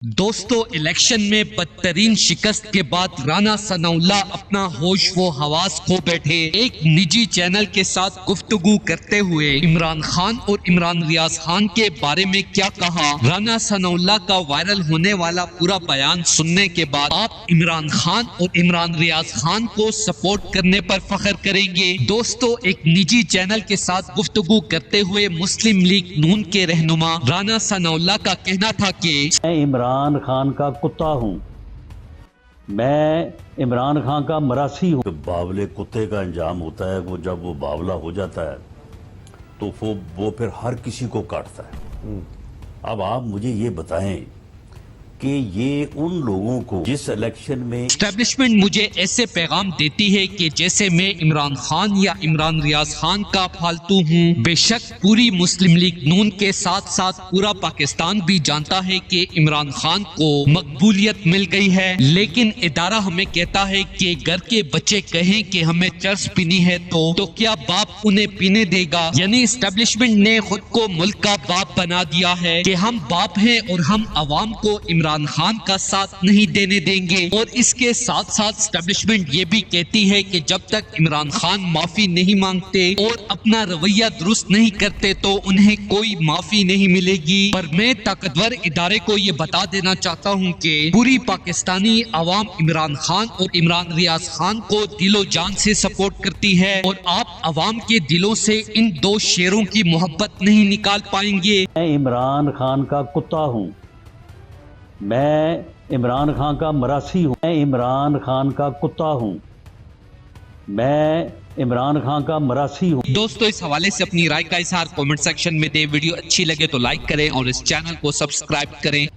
दोस्तों, इलेक्शन में बदतरीन शिकस्त के बाद राना सनाउल्लाह अपना होश व हवास खो बैठे। एक निजी चैनल के साथ गुफ्तगू करते हुए इमरान खान और इमरान रियाज खान के बारे में क्या कहा। राना सनाउल्लाह का वायरल होने वाला पूरा बयान सुनने के बाद आप इमरान खान और इमरान रियाज खान को सपोर्ट करने पर फख्र करेंगे। दोस्तों, एक निजी चैनल के साथ गुफ्तगू करते हुए मुस्लिम लीग नून के रहनुमा राना सनाउल्लाह का कहना था कि इमरान खान का कुत्ता हूँ, मैं इमरान खान का मरासी हूँ। बावले कुत्ते का अंजाम होता है वो जब वो बावला हो जाता है तो वो फिर हर किसी को काटता है। अब आप मुझे ये बताएं कि ये उन लोगों को जिस इलेक्शन में एस्टेब्लिशमेंट मुझे ऐसे पैगाम देती है कि जैसे मैं इमरान खान या इमरान रियाज खान का फालतू हूँ। बेशक पूरी मुस्लिम लीग नून के साथ साथ पूरा पाकिस्तान भी जानता है कि इमरान खान को मकबूलियत मिल गई है, लेकिन इदारा हमें कहता है कि घर के बच्चे कहें कि हमें चर्च पीनी है तो क्या बाप उन्हें पीने देगा। यानी एस्टेब्लिशमेंट ने खुद को मुल्क का बाप बना दिया है कि हम बाप हैं और हम अवाम को इमरान खान का साथ नहीं देने देंगे। और इसके साथ साथ एस्टेब्लिशमेंट ये भी कहती है कि जब तक इमरान खान माफी नहीं मांगते और अपना रवैया दुरुस्त नहीं करते तो उन्हें कोई माफी नहीं मिलेगी। पर मैं ताकतवर इदारे को ये बता देना चाहता हूँ कि पूरी पाकिस्तानी अवाम इमरान खान और इमरान रियाज खान को दिलो जान से सपोर्ट करती है और आप अवाम के दिलों से इन दो शेरों की मोहब्बत नहीं निकाल पाएंगे। मैं इमरान खान का कुत्ता हूँ, मैं इमरान खान का मरासी हूँ। मैं इमरान खान का कुत्ता हूँ, मैं इमरान खान का मरासी हूँ। दोस्तों, इस हवाले से अपनी राय का इजहार कमेंट सेक्शन में दें। वीडियो अच्छी लगे तो लाइक करें और इस चैनल को सब्सक्राइब करें।